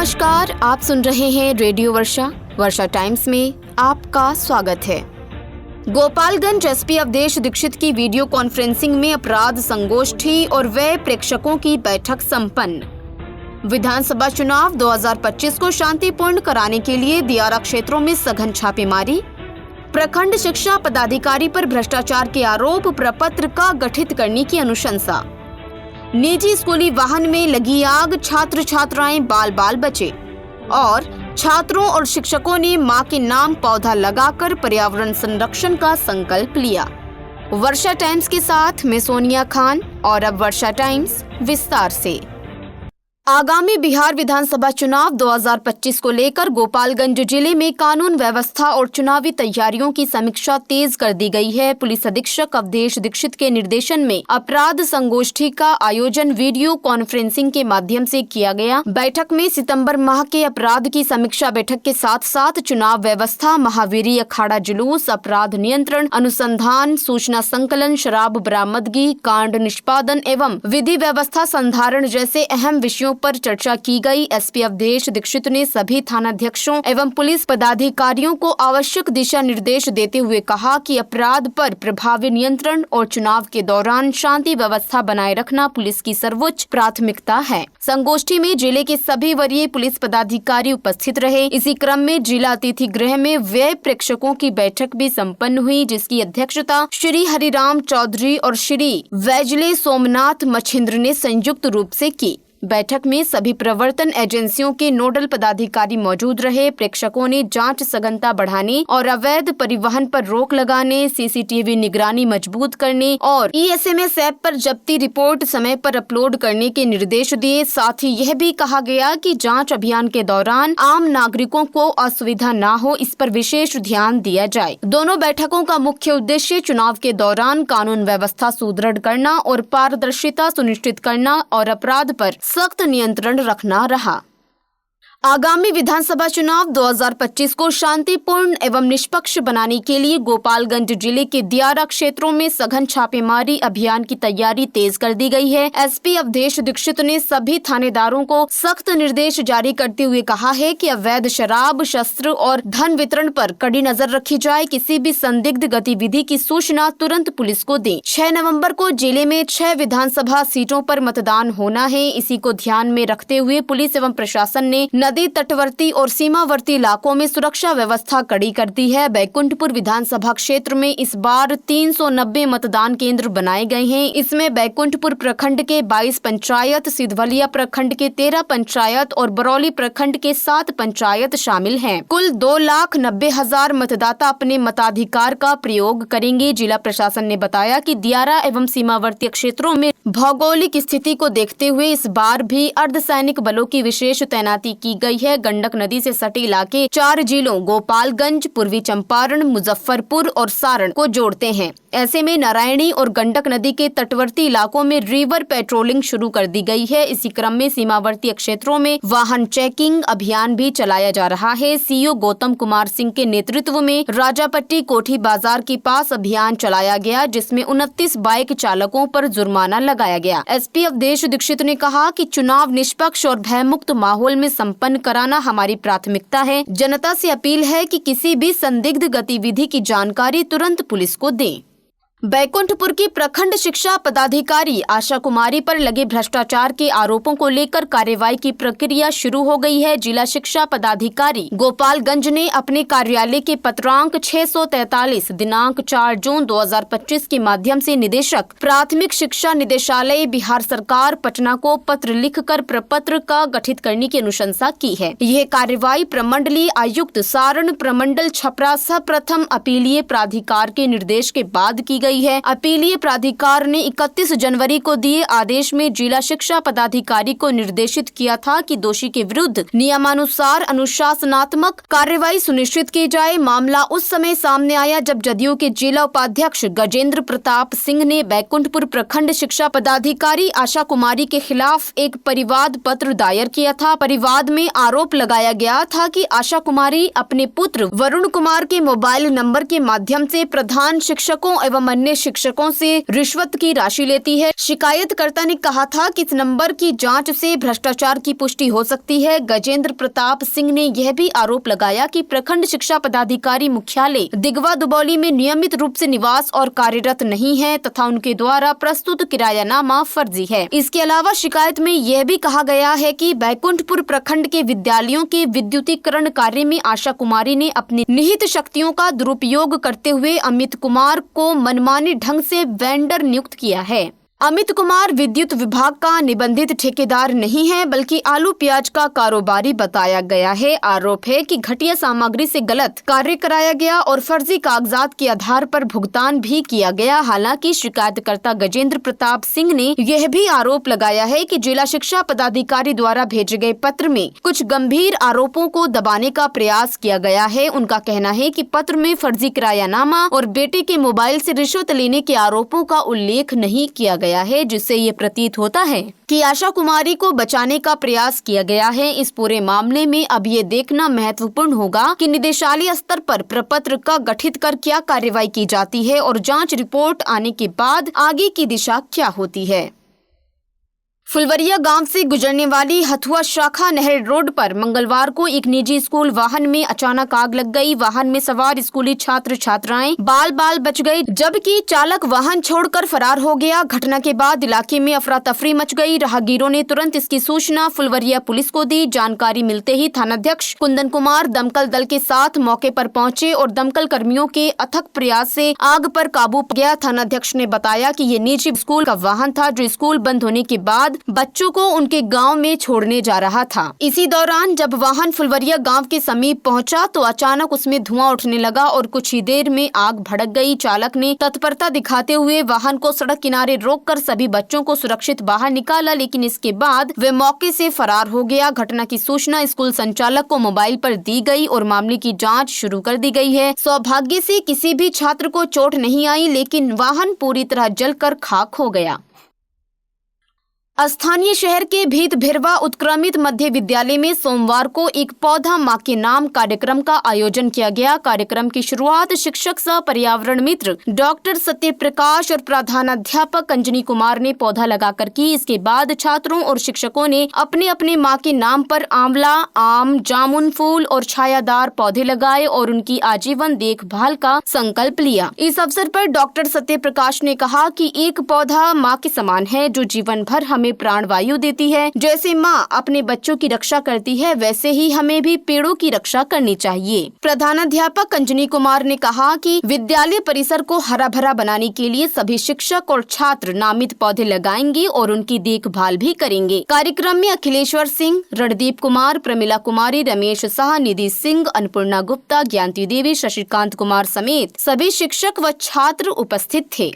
नमस्कार, आप सुन रहे हैं रेडियो वर्षा टाइम्स में आपका स्वागत है। गोपालगंज एसपी अवधेश दीक्षित की वीडियो कॉन्फ्रेंसिंग में अपराध संगोष्ठी और व्यय प्रेक्षकों की बैठक संपन्न। विधानसभा चुनाव 2025 को शांतिपूर्ण कराने के लिए दियारा क्षेत्रों में सघन छापेमारी। प्रखंड शिक्षा पदाधिकारी पर भ्रष्टाचार के आरोप, प्रपत्र का गठित करने की अनुशंसा। निजी स्कूली वाहन में लगी आग, छात्र छात्राएं बाल बाल बचे। और छात्रों और शिक्षकों ने मां के नाम पौधा लगाकर पर्यावरण संरक्षण का संकल्प लिया। वर्षा टाइम्स के साथ मैं सोनिया खान और अब वर्षा टाइम्स विस्तार से। आगामी बिहार विधानसभा चुनाव 2025 को लेकर गोपालगंज जिले में कानून व्यवस्था और चुनावी तैयारियों की समीक्षा तेज कर दी गई है। पुलिस अधीक्षक अवधेश दीक्षित के निर्देशन में अपराध संगोष्ठी का आयोजन वीडियो कॉन्फ्रेंसिंग के माध्यम से किया गया। बैठक में सितंबर माह के अपराध की समीक्षा बैठक के साथ साथ चुनाव व्यवस्था, महावीरी अखाड़ा जुलूस, अपराध नियंत्रण, अनुसंधान, सूचना संकलन, शराब बरामदगी, कांड निष्पादन एवं विधि व्यवस्था संधारण जैसे अहम विषयों पर चर्चा की गई। एसपी अवधेश दीक्षित ने सभी थानाध्यक्षों एवं पुलिस पदाधिकारियों को आवश्यक दिशा निर्देश देते हुए कहा कि अपराध पर प्रभावी नियंत्रण और चुनाव के दौरान शांति व्यवस्था बनाए रखना पुलिस की सर्वोच्च प्राथमिकता है। संगोष्ठी में जिले के सभी वरीय पुलिस पदाधिकारी उपस्थित रहे। इसी क्रम में जिला अतिथि गृह में व्यय प्रेक्षकों की बैठक भी संपन्न हुई, जिसकी अध्यक्षता श्री हरिराम चौधरी और श्री वैजले सोमनाथ मछिंद्र ने संयुक्त रूप से की। बैठक में सभी प्रवर्तन एजेंसियों के नोडल पदाधिकारी मौजूद रहे। प्रेक्षकों ने जांच सघनता बढ़ाने और अवैध परिवहन पर रोक लगाने, सीसीटीवी निगरानी मजबूत करने और ESMS ऐप पर जब्ती रिपोर्ट समय पर अपलोड करने के निर्देश दिए। साथ ही यह भी कहा गया कि जांच अभियान के दौरान आम नागरिकों को असुविधा न हो, इस पर विशेष ध्यान दिया जाए। दोनों बैठकों का मुख्य उद्देश्य चुनाव के दौरान कानून व्यवस्था सुदृढ़ करना और पारदर्शिता सुनिश्चित करना और अपराध पर सख्त नियंत्रण रखना रहा। आगामी विधानसभा चुनाव 2025 को शांतिपूर्ण एवं निष्पक्ष बनाने के लिए गोपालगंज जिले के दियारा क्षेत्रों में सघन छापेमारी अभियान की तैयारी तेज कर दी गई है। एसपी अवधेश दीक्षित ने सभी थानेदारों को सख्त निर्देश जारी करते हुए कहा है कि अवैध शराब, शस्त्र और धन वितरण पर कड़ी नजर रखी जाए। किसी भी संदिग्ध गतिविधि की सूचना तुरंत पुलिस को दें। 6 नवम्बर को जिले में 6 विधानसभा सीटों पर मतदान होना है। इसी को ध्यान में रखते हुए पुलिस एवं प्रशासन ने नदी तटवर्ती और सीमावर्ती इलाकों में सुरक्षा व्यवस्था कड़ी कर दी है। बैकुंठपुर विधानसभा क्षेत्र में इस बार 390 मतदान केंद्र बनाए गए हैं। इसमें बैकुंठपुर प्रखंड के 22 पंचायत, सिधवलिया प्रखंड के 13 पंचायत और बरौली प्रखंड के 7 पंचायत शामिल हैं। कुल 2,90,000 मतदाता अपने मताधिकार का प्रयोग करेंगे। जिला प्रशासन ने बताया कि दियारा एवं सीमावर्ती क्षेत्रों में भौगोलिक स्थिति को देखते हुए इस बार भी अर्धसैनिक बलों की विशेष तैनाती की गई है। गंडक नदी से सटे इलाके 4 जिलों गोपालगंज, पूर्वी चंपारण, मुजफ्फरपुर और सारण को जोड़ते हैं। ऐसे में नारायणी और गंडक नदी के तटवर्ती इलाकों में रिवर पेट्रोलिंग शुरू कर दी गई है। इसी क्रम में सीमावर्ती क्षेत्रों में वाहन चेकिंग अभियान भी चलाया जा रहा है। सीओ गौतम कुमार सिंह के नेतृत्व में राजापट्टी कोठी बाजार के पास अभियान चलाया गया, जिसमें 29 बाइक चालकों पर जुर्माना लगाया गया। एसपी अवधेश दीक्षित ने कहा कि चुनाव निष्पक्ष और भयमुक्त माहौल में संपन्न कराना हमारी प्राथमिकता है। जनता से अपील है कि किसी भी संदिग्ध गतिविधि की जानकारी तुरंत पुलिस को दें। बैकुंठपुर की प्रखंड शिक्षा पदाधिकारी आशा कुमारी पर लगे भ्रष्टाचार के आरोपों को लेकर कार्रवाई की प्रक्रिया शुरू हो गई है। जिला शिक्षा पदाधिकारी गोपालगंज ने अपने कार्यालय के पत्रांक 643 दिनांक 4 जून 2025 के माध्यम से निदेशक प्राथमिक शिक्षा निदेशालय बिहार सरकार पटना को पत्र लिखकर प्रपत्र का गठित करने की अनुशंसा की है। यह कार्रवाई प्रमंडलीय आयुक्त सारण प्रमंडल छपरा सह प्रथम अपीलीय प्राधिकार के निर्देश के बाद की गई है। अपीलीय प्राधिकार ने 31 जनवरी को दिए आदेश में जिला शिक्षा पदाधिकारी को निर्देशित किया था कि दोषी के विरुद्ध नियमानुसार अनुशासनात्मक कार्रवाई सुनिश्चित की जाए। मामला उस समय सामने आया जब जदयू के जिला उपाध्यक्ष गजेंद्र प्रताप सिंह ने बैकुंठपुर प्रखंड शिक्षा पदाधिकारी आशा कुमारी के खिलाफ एक परिवाद पत्र दायर किया था। परिवाद में आरोप लगाया गया था कि आशा कुमारी अपने पुत्र वरुण कुमार के मोबाइल नंबर के माध्यम से प्रधान शिक्षकों एवं अन्य शिक्षकों से रिश्वत की राशि लेती है। शिकायतकर्ता ने कहा था कि इस नंबर की जांच से भ्रष्टाचार की पुष्टि हो सकती है। गजेंद्र प्रताप सिंह ने यह भी आरोप लगाया कि प्रखंड शिक्षा पदाधिकारी मुख्यालय दिगवा दुबौली में नियमित रूप से निवास और कार्यरत नहीं है तथा उनके द्वारा प्रस्तुत किरायानामा फर्जी है। इसके अलावा शिकायत में यह भी कहा गया है कि बैकुंठपुर प्रखंड के विद्यालयों के विद्युतीकरण कार्य में आशा कुमारी ने अपनी निहित शक्तियों का दुरुपयोग करते हुए अमित कुमार को मनमानी ढंग से वेंडर नियुक्त किया है। अमित कुमार विद्युत विभाग का निबंधित ठेकेदार नहीं है बल्कि आलू प्याज का कारोबारी बताया गया है। आरोप है कि घटिया सामग्री से गलत कार्य कराया गया और फर्जी कागजात के आधार पर भुगतान भी किया गया। हालांकि शिकायतकर्ता गजेंद्र प्रताप सिंह ने यह भी आरोप लगाया है कि जिला शिक्षा पदाधिकारी द्वारा भेजे गए पत्र में कुछ गंभीर आरोपों को दबाने का प्रयास किया गया है। उनका कहना है कि पत्र में फर्जी किरायानामा और बेटे के मोबाइल से रिश्वत लेने के आरोपों का उल्लेख नहीं किया गया है, जिससे ये प्रतीत होता है कि आशा कुमारी को बचाने का प्रयास किया गया है। इस पूरे मामले में अब ये देखना महत्वपूर्ण होगा कि निदेशालय स्तर पर प्रपत्र का गठित कर क्या कार्रवाई की जाती है और जांच रिपोर्ट आने के बाद आगे की दिशा क्या होती है। फुलवरिया गांव से गुजरने वाली हथुआ शाखा नहर रोड पर मंगलवार को एक निजी स्कूल वाहन में अचानक आग लग गई। वाहन में सवार स्कूली छात्र छात्राएं बाल बाल बच गए, जबकि चालक वाहन छोड़कर फरार हो गया। घटना के बाद इलाके में अफरा तफरी मच गई। राहगीरों ने तुरंत इसकी सूचना फुलवरिया पुलिस को दी। जानकारी मिलते ही थानाध्यक्ष कुंदन कुमार दमकल दल के साथ मौके पर पहुंचे और दमकल कर्मियों के अथक प्रयास से आग पर काबू पा गया। थानाध्यक्ष ने बताया कि ये निजी स्कूल का वाहन था जो स्कूल बंद होने के बाद बच्चों को उनके गांव में छोड़ने जा रहा था। इसी दौरान जब वाहन फुलवरिया गांव के समीप पहुंचा तो अचानक उसमें धुआं उठने लगा और कुछ ही देर में आग भड़क गई। चालक ने तत्परता दिखाते हुए वाहन को सड़क किनारे रोककर सभी बच्चों को सुरक्षित बाहर निकाला, लेकिन इसके बाद वे मौके से फरार हो गया। घटना की सूचना स्कूल संचालक को मोबाइल पर दी गई और मामले की जाँच शुरू कर दी गई है। सौभाग्य से किसी भी छात्र को चोट नहीं आई, लेकिन वाहन पूरी तरह जलकर खाक हो गया। स्थानीय शहर के भीत भिरवा उत्क्रमित मध्य विद्यालय में सोमवार को एक पौधा मां के नाम कार्यक्रम का आयोजन किया गया। कार्यक्रम की शुरुआत शिक्षक सह पर्यावरण मित्र डॉक्टर सत्य प्रकाश और प्रधानाध्यापक अंजनी कुमार ने पौधा लगाकर की। इसके बाद छात्रों और शिक्षकों ने अपने अपने मां के नाम पर आंवला, आम, जामुन फूल और छायादार पौधे लगाए और उनकी आजीवन देखभाल का संकल्प लिया। इस अवसर पर डॉक्टर सत्य प्रकाश ने कहा कि एक पौधा मां के समान है जो जीवन भर हमें प्राणवायु देती है। जैसे माँ अपने बच्चों की रक्षा करती है, वैसे ही हमें भी पेड़ों की रक्षा करनी चाहिए। प्रधानाध्यापक अंजनी कुमार ने कहा कि विद्यालय परिसर को हरा भरा बनाने के लिए सभी शिक्षक और छात्र नामित पौधे लगाएंगे और उनकी देखभाल भी करेंगे। कार्यक्रम में अखिलेश्वर सिंह, रणदीप कुमार, प्रमिला कुमारी, रमेश शाह, निधि सिंह, अन्नपूर्णा गुप्ता, ज्ञानती देवी, शशिकांत कुमार समेत सभी शिक्षक व छात्र उपस्थित थे।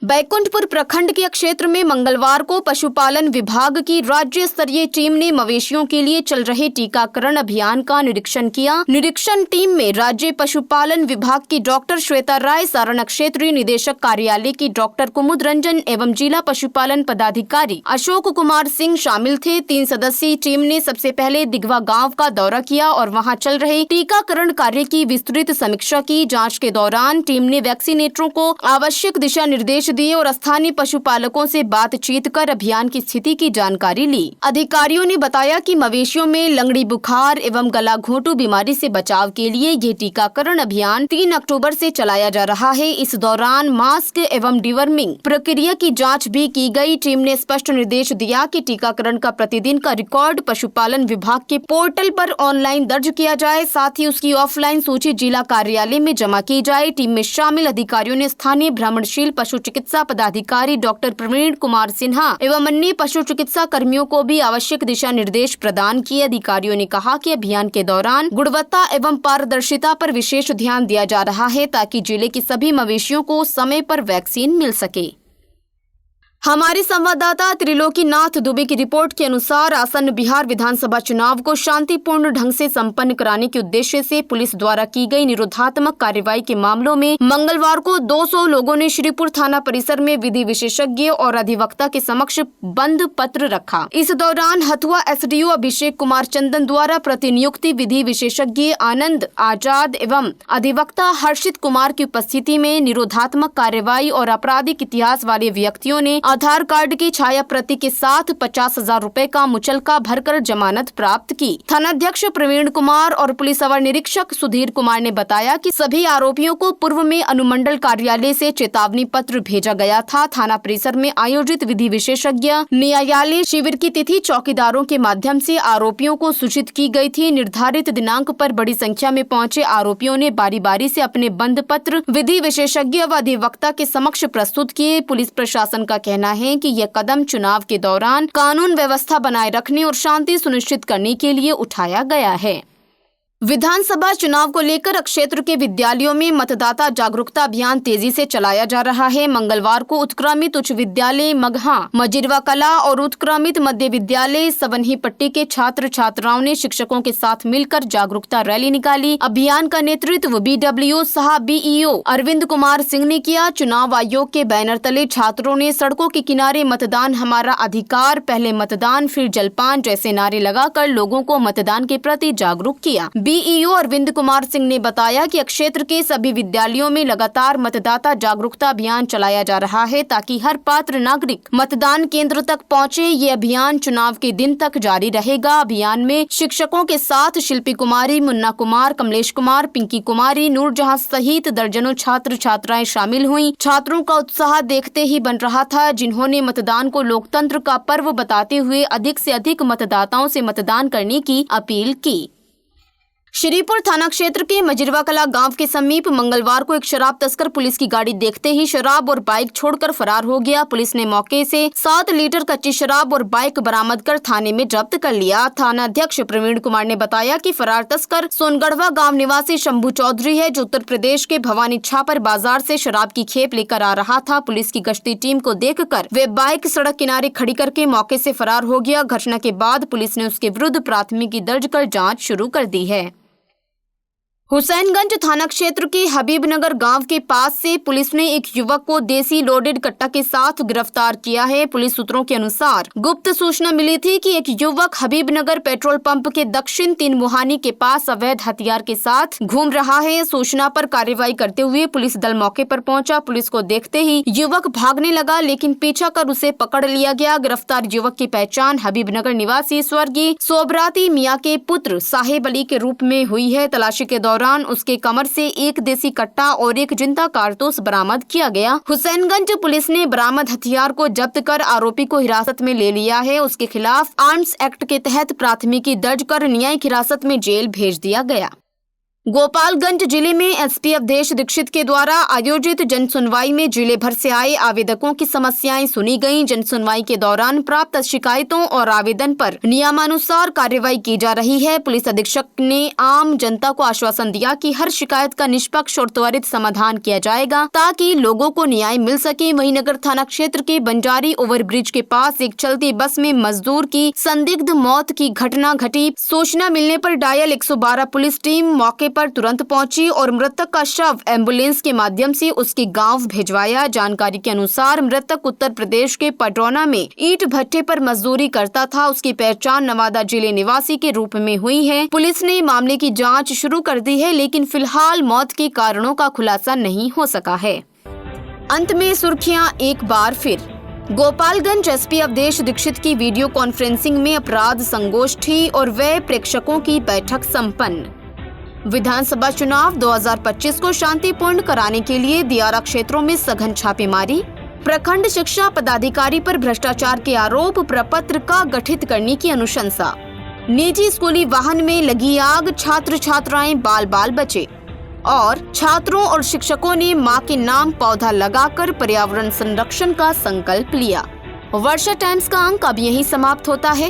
बैकुंठपुर प्रखंड के क्षेत्र में मंगलवार को पशुपालन विभाग की राज्य स्तरीय टीम ने मवेशियों के लिए चल रहे टीकाकरण अभियान का निरीक्षण किया। निरीक्षण टीम में राज्य पशुपालन विभाग की डॉक्टर श्वेता राय, सारण क्षेत्रीय निदेशक कार्यालय की डॉक्टर कुमुद रंजन एवं जिला पशुपालन पदाधिकारी अशोक कुमार सिंह शामिल थे। 3 सदस्यीय टीम ने सबसे पहले दिगवा गाँव का दौरा किया और वहाँ चल रहे टीकाकरण कार्य की विस्तृत समीक्षा की। जाँच के दौरान टीम ने वैक्सीनेटरों को आवश्यक दिशा निर्देश दिए और स्थानीय पशुपालकों से बातचीत कर अभियान की स्थिति की जानकारी ली। अधिकारियों ने बताया कि मवेशियों में लंगड़ी बुखार एवं गला घोंटू बीमारी से बचाव के लिए ये टीकाकरण अभियान 3 अक्टूबर से चलाया जा रहा है। इस दौरान मास्क एवं डिवर्मिंग प्रक्रिया की जांच भी की गई। टीम ने स्पष्ट निर्देश दिया कि टीकाकरण का प्रतिदिन का रिकॉर्ड पशुपालन विभाग के पोर्टल पर ऑनलाइन दर्ज किया जाए, साथ ही उसकी ऑफलाइन सूची जिला कार्यालय में जमा की जाए। टीम में शामिल अधिकारियों ने स्थानीय भ्रमणशील पशु चिकित्सा पदाधिकारी डॉक्टर प्रवीण कुमार सिन्हा एवं अन्य पशु चिकित्सा कर्मियों को भी आवश्यक दिशा निर्देश प्रदान किए। अधिकारियों ने कहा कि अभियान के दौरान गुणवत्ता एवं पारदर्शिता पर विशेष ध्यान दिया जा रहा है ताकि जिले के सभी मवेशियों को समय पर वैक्सीन मिल सके। हमारे संवाददाता त्रिलोकीनाथ दुबे की रिपोर्ट के अनुसार आसन्न बिहार विधानसभा चुनाव को शांतिपूर्ण ढंग से संपन्न कराने के उद्देश्य से पुलिस द्वारा की गई निरोधात्मक कार्रवाई के मामलों में मंगलवार को 200 लोगों ने श्रीपुर थाना परिसर में विधि विशेषज्ञ और अधिवक्ता के समक्ष बंद पत्र रखा। इस दौरान हथुआ एसडीओ अभिषेक कुमार चंदन द्वारा प्रतिनियुक्ति विधि विशेषज्ञ आनंद आजाद एवं अधिवक्ता हर्षित कुमार की उपस्थिति में निरोधात्मक कार्रवाई और आपराधिक इतिहास वाले व्यक्तियों ने आधार कार्ड की छाया प्रति के साथ 50,000 रुपए का मुचलका भरकर जमानत प्राप्त की। थानाध्यक्ष प्रवीण कुमार और पुलिस अवर निरीक्षक सुधीर कुमार ने बताया कि सभी आरोपियों को पूर्व में अनुमंडल कार्यालय से चेतावनी पत्र भेजा गया था। थाना परिसर में आयोजित विधि विशेषज्ञ न्यायालय शिविर की तिथि चौकीदारों के माध्यम से आरोपियों को सूचित की गई थी। निर्धारित दिनांक पर बड़ी संख्या में पहुंचे आरोपियों ने बारी बारी से अपने बंद पत्र विधि विशेषज्ञ व अधिवक्ता के समक्ष प्रस्तुत किए। पुलिस प्रशासन का कहना है कि यह कदम चुनाव के दौरान कानून व्यवस्था बनाए रखने और शांति सुनिश्चित करने के लिए उठाया गया है। विधानसभा चुनाव को लेकर क्षेत्र के विद्यालयों में मतदाता जागरूकता अभियान तेजी से चलाया जा रहा है। मंगलवार को उत्क्रमित उच्च विद्यालय मगहा, मजिरवा कला और उत्क्रमित मध्य विद्यालय सवनही पट्टी के छात्र छात्राओं ने शिक्षकों के साथ मिलकर जागरूकता रैली निकाली। अभियान का नेतृत्व BWO सह BEO अरविंद कुमार सिंह ने किया। चुनाव आयोग के बैनर तले छात्रों ने सड़कों के किनारे मतदान हमारा अधिकार, पहले मतदान फिर जलपान जैसे नारे लगाकर लोगों को मतदान के प्रति जागरूक किया। BEO अरविंद कुमार सिंह ने बताया कि क्षेत्र के सभी विद्यालयों में लगातार मतदाता जागरूकता अभियान चलाया जा रहा है ताकि हर पात्र नागरिक मतदान केंद्र तक पहुंचे। ये अभियान चुनाव के दिन तक जारी रहेगा। अभियान में शिक्षकों के साथ शिल्पी कुमारी, मुन्ना कुमार, कमलेश कुमार, पिंकी कुमारी, नूरजहां सहित दर्जनों छात्र छात्राएं शामिल हुई। छात्रों का उत्साह देखते ही बन रहा था, जिन्होंने मतदान को लोकतंत्र का पर्व बताते हुए अधिक से अधिक मतदाताओं से मतदान करने की अपील की। श्रीपुर थाना क्षेत्र के मजिरवा कला गांव के समीप मंगलवार को एक शराब तस्कर पुलिस की गाड़ी देखते ही शराब और बाइक छोड़कर फरार हो गया। पुलिस ने मौके से 7 लीटर कच्ची शराब और बाइक बरामद कर थाने में जब्त कर लिया। थानाध्यक्ष प्रवीण कुमार ने बताया कि फरार तस्कर सोनगढ़वा गांव निवासी शंभू चौधरी है, जो उत्तर प्रदेश के भवानी छापर बाजार से शराब की खेप लेकर आ रहा था। पुलिस की गश्ती टीम को देखकर वे बाइक सड़क किनारे खड़ी करके मौके से फरार हो गया। घटना के बाद पुलिस ने उसके विरुद्ध प्राथमिकी दर्ज कर जाँच शुरू कर दी है। हुसैनगंज थाना क्षेत्र के हबीबनगर गांव के पास से पुलिस ने एक युवक को देसी लोडेड कट्टा के साथ गिरफ्तार किया है। पुलिस सूत्रों के अनुसार गुप्त सूचना मिली थी कि एक युवक हबीबनगर पेट्रोल पंप के दक्षिण 3 मुहानी के पास अवैध हथियार के साथ घूम रहा है। सूचना पर कार्रवाई करते हुए पुलिस दल मौके पर पहुंचा। पुलिस को देखते ही युवक भागने लगा, लेकिन पीछा कर उसे पकड़ लिया गया। गिरफ्तार युवक की पहचान हबीबनगर निवासी स्वर्गीय सोबराती मियां के पुत्र साहेब अली के रूप में हुई है। तलाशी के दौरान उसके कमर से एक देसी कट्टा और एक जिंदा कारतूस बरामद किया गया। हुसैनगंज पुलिस ने बरामद हथियार को जब्त कर आरोपी को हिरासत में ले लिया है। उसके खिलाफ आर्म्स एक्ट के तहत प्राथमिकी दर्ज कर न्यायिक हिरासत में जेल भेज दिया गया। गोपालगंज जिले में एसपी अवधेश दीक्षित के द्वारा आयोजित जन सुनवाई में जिले भर से आए आवेदकों की समस्याएं सुनी गईं। जन सुनवाई के दौरान प्राप्त शिकायतों और आवेदन पर नियमानुसार कार्रवाई की जा रही है। पुलिस अधीक्षक ने आम जनता को आश्वासन दिया कि हर शिकायत का निष्पक्ष और त्वरित समाधान किया जाएगा ताकि लोगों को न्याय मिल सके। वहीं नगर थाना क्षेत्र के बंजारी ओवरब्रिज के पास एक चलती बस में मजदूर की संदिग्ध मौत की घटना घटी। सूचना मिलने पर डायल 112 पुलिस टीम मौके पर तुरंत पहुंची और मृतक का शव एम्बुलेंस के माध्यम से उसके गांव भिजवाया। जानकारी के अनुसार मृतक उत्तर प्रदेश के पटरौना में ईंट भट्टे पर मजदूरी करता था। उसकी पहचान नवादा जिले निवासी के रूप में हुई है। पुलिस ने मामले की जांच शुरू कर दी है, लेकिन फिलहाल मौत के कारणों का खुलासा नहीं हो सका है। अंत में सुर्खियां एक बार फिर। गोपालगंज एसपी अवधेश दीक्षित की वीडियो कॉन्फ्रेंसिंग में अपराध संगोष्ठी और व्यय प्रेक्षकों की बैठक संपन्न। विधानसभा चुनाव 2025 को शांतिपूर्ण कराने के लिए दियारा क्षेत्रों में सघन छापेमारी। प्रखंड शिक्षा पदाधिकारी पर भ्रष्टाचार के आरोप, प्रपत्र का गठित करने की अनुशंसा। निजी स्कूली वाहन में लगी आग, छात्र छात्राएं बाल बाल बचे। और छात्रों और शिक्षकों ने मां के नाम पौधा लगाकर पर्यावरण संरक्षण का संकल्प लिया। वर्षा टाइम्स का अंक अब यहीं समाप्त होता है।